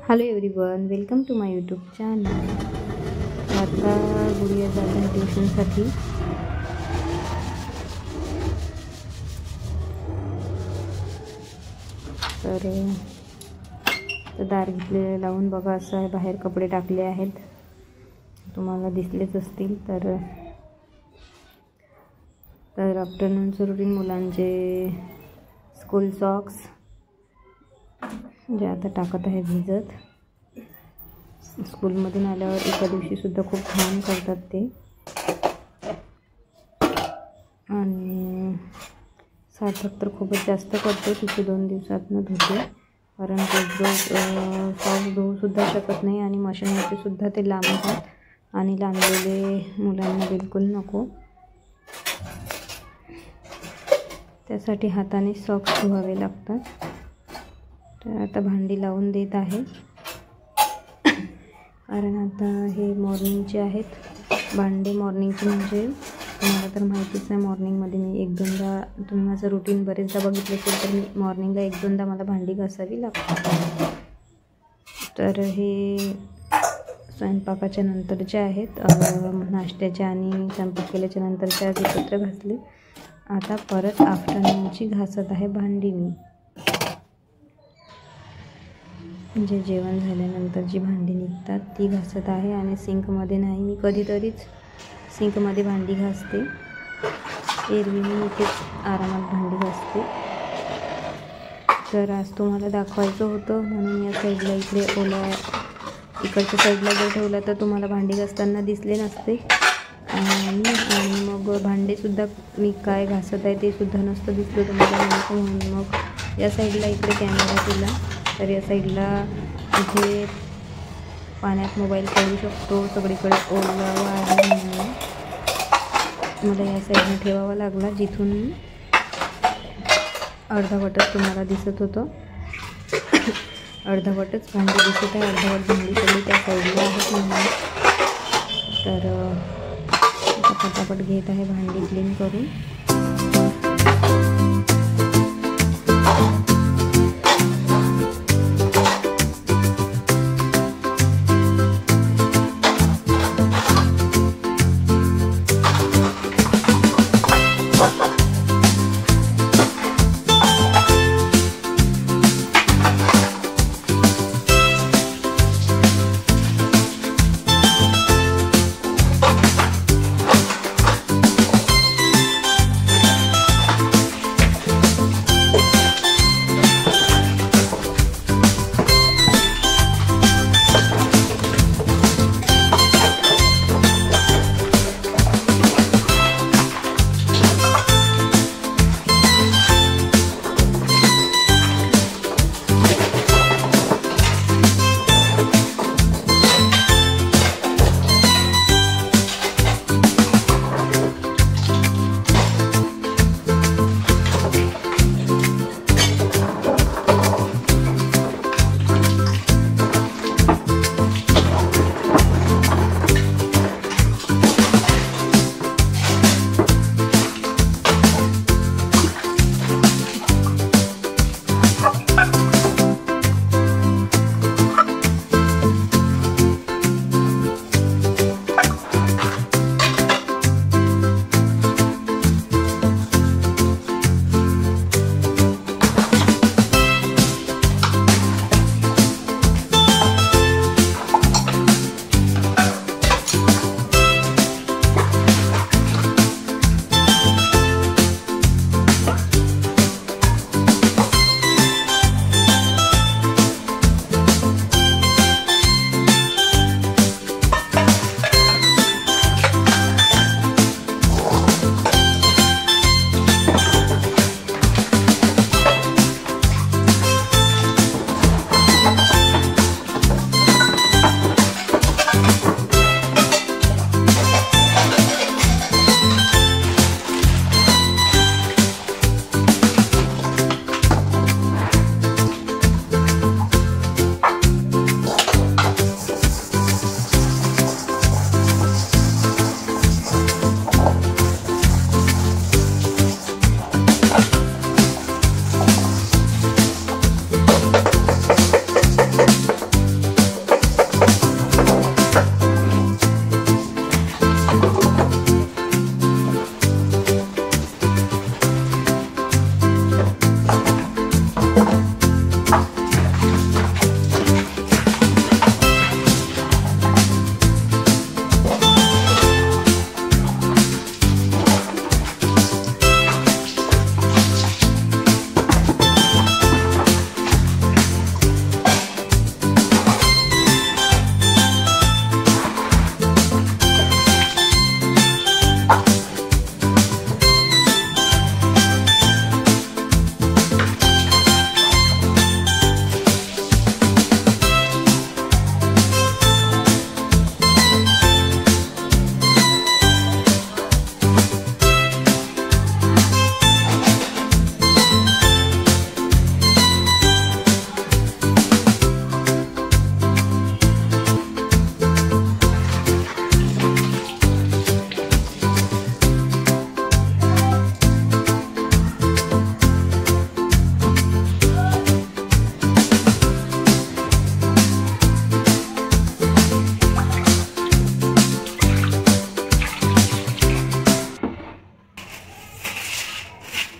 Hello everyone, welcome to my YouTube channel. आता गुडिया जाते ट्युशनसाठी. तर दार घेतलेले लावून बघा, असं आहे. बाहेर कपडे टाकले आहेत, तुम्हाला दिसलेच असतील. तर आफ्टरनूनचं रुटीन, मुलांचे स्कूल सॉक्स जे आता टाकत आहे भिजत. स्कूलमधून आल्यावर एका दिवशीसुद्धा खूप छान करतात ते. आणि सार्थक तर खूपच जास्त करतो, तिथे 2 दिवसातनं धुते, कारण रोज सॉक्स धुवूसुद्धा शकत नाही आणि मशीनवरती सुद्धा ते लांबतात आणि लांबलेले मुलांना बिलकुल नको. त्यासाठी हाताने सॉक्स धुवावे लागतात. तर आता भांडी लावून देत आहे, कारण आता हे मॉर्निंगचे आहेत भांडे. मॉर्निंगचे म्हणजे तुम्हाला तर माहितीच आहे, मॉर्निंगमध्ये मी 1-2दा, तुम्ही माझं रुटीन बरेचदा बघितलं असेल तर मी मॉर्निंगला 1-2दा मला भांडी घासावी लागतात. तर हे स्वयंपाकाच्या नंतरचे आहेत, नाश्त्याच्या आणि स्वयंपाक केल्याच्या नंतरच्या एकत्र घासले. आता परत आफ्टरनूनची घासत आहे भांडी मी. जे जेवण झाल्यानंतर जी भांडी निघतात ती घासत आहे. आणि सिंकमध्ये नाही, मी कधीतरीच सिंकमध्ये भांडी घासते. एरवी मी इथेच आरामात भांडी घासते. तर आज तुम्हाला दाखवायचं होतं म्हणून या साईडला इकडे इकडच्या साईडला जर ठेवलं तर तुम्हाला भांडी घासताना दिसले नसते. आणि मग भांडेसुद्धा मी काय घासत आहे ते सुद्धा नसतं दिसलं तुम्हाला, म्हणून मग या साईडला इकडे कॅमेरा केला. तर या साईडला इथे पाण्यात मोबाईल ठेवू शकतो, सगळीकडे ओलावा आहे म्हणून मला या साईडने ठेवावा लागला, जिथून अर्धवटच तुम्हाला दिसत होतं. अर्धवटच भांडी दिसत आहे, अर्धवट भांडी सगळी त्या साईडला आहेत म्हणून. तर पटापट घेत आहे भांडी क्लीन करून.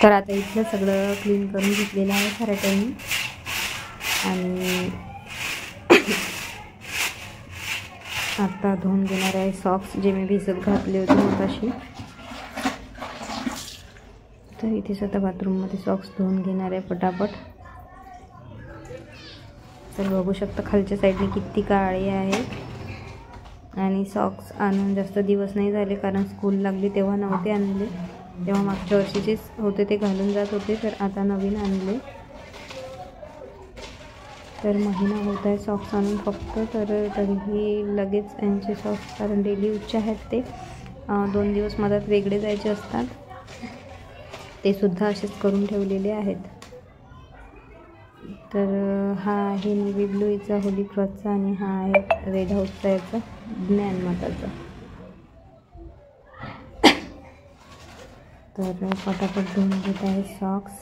तर आता इथलं सगळं क्लीन करून घेतलेलं आहे खराट्याने आणि आता धुवून घेणार आहे सॉक्स जे मी भिजत घातले होते मगाशी. तर इथे स्वतः बाथरूममध्ये सॉक्स धुवून घेणार आहे पटापट. तर बघू शकता खालच्या साईडने किती काळे आहेत आणि सॉक्स आणून जास्त दिवस नाही झाले कारण स्कूल लागली तेव्हा नव्हते आणले, तेव्हा मागच्या वर्षीचेच होते ते घालून जात होते. तर आता नवीन आणले. तर महिना होत आहे सॉक्स आणून फक्त. तर तरीही लगेच यांचे सॉक्स कारण डेली यूजचे आहेत ते 2 दिवस मधात वेगळे जायचे असतात, ते सुद्धा असेच करून ठेवलेले आहेत. तर हा आहे नेव्ही ब्लू याचा होली क्रॉसचा आणि हा आहे रेड हाऊसचा याचा ज्ञानमाताचा. तर पटापट धुवून घेत आहे सॉक्स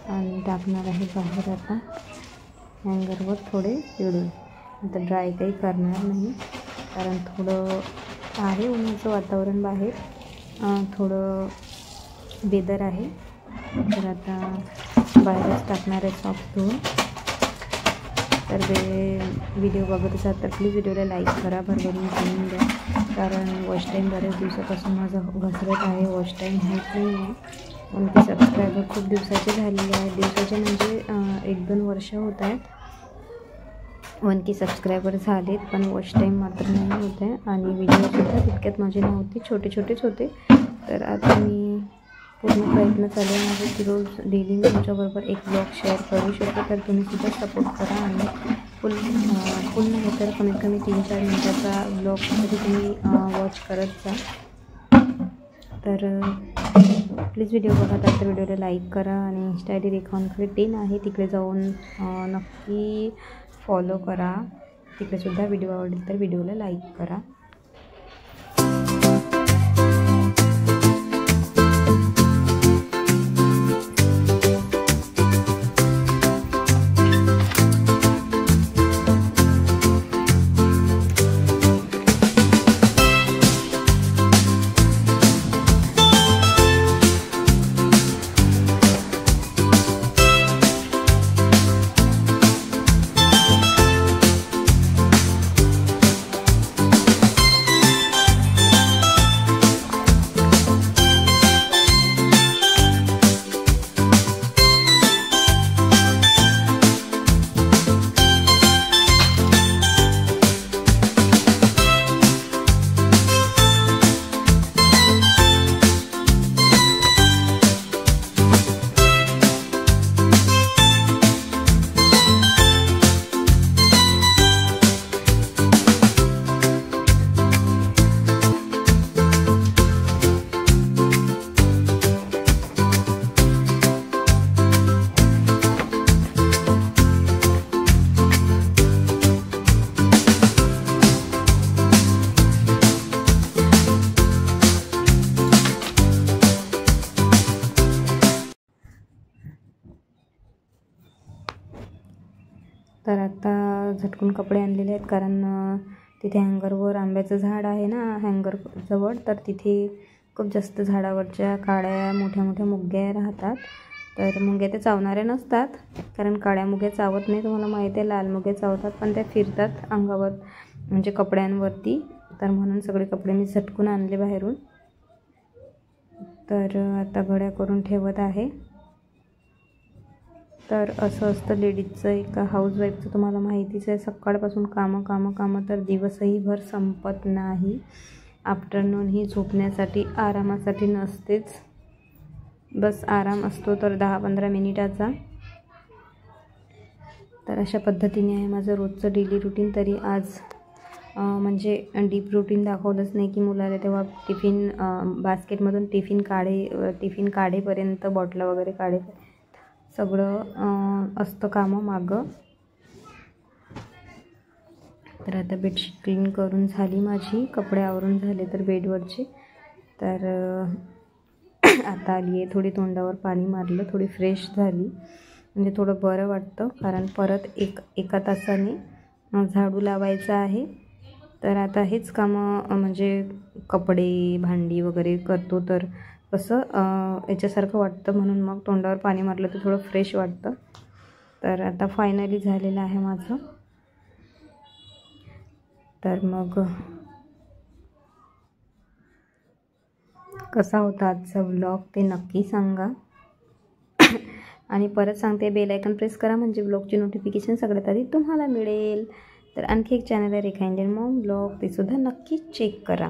आणि टाकणार आहे बाहेर आता हँगरवर थोडे पिळून. आता ड्राय काही करणार नाही कारण थोडं आहे उन्हाचं वातावरण बाहेर, थोडं वेदर आहे. तर आता बाहेरच टाकणार आहे सॉक्स धुवून. तर व्हिडिओ बघत असाल तर प्लीज व्हिडिओला लाईक करा, भरभरून करून द्या कारण वॉच टाईम बऱ्याच दिवसापासून माझं घसरत आहे, वॉच टाईम होत नाही आहे. पण ते सबस्क्रायबर खूप दिवसाचे झालेले आहेत, दिवसाचे म्हणजे 1-2 वर्ष होत आहेत. 1K सबस्क्रायबर झालेत पण वॉच टाईम मात्र नाही होत आहे आणि व्हिडिओसुद्धा तितक्यात माझे नव्हते, छोटे छोटेच होते. तर आता मी पूर्ण प्रयत्न चालू आहे माझे की रोज डेली मी तुमच्याबरोबर एक ब्लॉग शेअर करू शकतो. तर तुम्हीसुद्धा सपोर्ट करा आणि फुल नाही तर कमीत कमी 3-4 मिनटाचा ब्लॉगसाठी तुम्ही वॉच करत जा. तर प्लीज व्हिडिओ बघा तर व्हिडिओला लाईक करा आणि इंस्टा ID रेखांकडे 10 आहे, तिकडे जाऊन नक्की फॉलो करा. तिकडेसुद्धा व्हिडिओ आवडेल तर व्हिडिओला लाईक करा. तर आता झटकून कपडे आणलेले आहेत कारण तिथे हँगरवर आंब्याचं झाड आहे ना हँगरजवळ, तर तिथे खूप जास्त झाडावरच्या काळ्या मोठ्या मोठ्या मुग्या राहतात. तर मुग्या त्या चावणाऱ्या नसतात कारण काळ्या मुग्या चावत नाही, तुम्हाला माहिती आहे, लाल मुग्या चावतात पण त्या फिरतात अंगावर म्हणजे कपड्यांवरती. तर म्हणून सगळे कपडे मी झटकून आणले बाहेरून. तर आता घड्या करून ठेवत आहे. तर असं असतं लेडीजचं, एक हाऊसवाईफचं तुम्हाला माहितीच आहे, सकाळपासून कामं तर दिवसही भर संपत नाही. आफ्टरनून ही झोपण्यासाठी आरामासाठी नसतेच, बस आराम असतो तर 10-15 मिनिटाचा. तर अशा पद्धतीने आहे माझं रोजचं डेली रुटीन. तरी आज म्हणजे डीप रुटीन दाखवलंच नाही की मुलाला तेव्हा टिफिन बास्केटमधून टिफिन काढेपर्यंत बॉटला वगैरे काढेपर्यंत सगळं असतं कामं मागं. तर आता बेडशीट क्लीन करून झाली माझी, कपडे आवरून झाले तर बेडवरचे. तर आता आली आहे, थोडी तोंडावर पाणी मारलं, थोडी फ्रेश झाली म्हणजे थोडं बरं वाटतं कारण परत एका तासाने झाडू लावायचा आहे. तर आता हेच कामं म्हणजे कपडे भांडी वगैरे करतो तर कसं याच्यासारखं वाटतं, म्हणून मग तोंडावर पाणी मारलं तर थोडं फ्रेश वाटतं. तर आता फायनली झालेलं आहे माझं. तर मग कसा होता आजचा व्लॉग ते नक्की सांगा. आणि परत सांगते, बेल आयकॉन प्रेस करा म्हणजे व्लॉगची नोटिफिकेशन सगळ्यात आधी तुम्हाला मिळेल. तर आणखी एक चॅनल आहे रेखा इंडियन मॉम व्लॉग, ते सुद्धा नक्की चेक करा.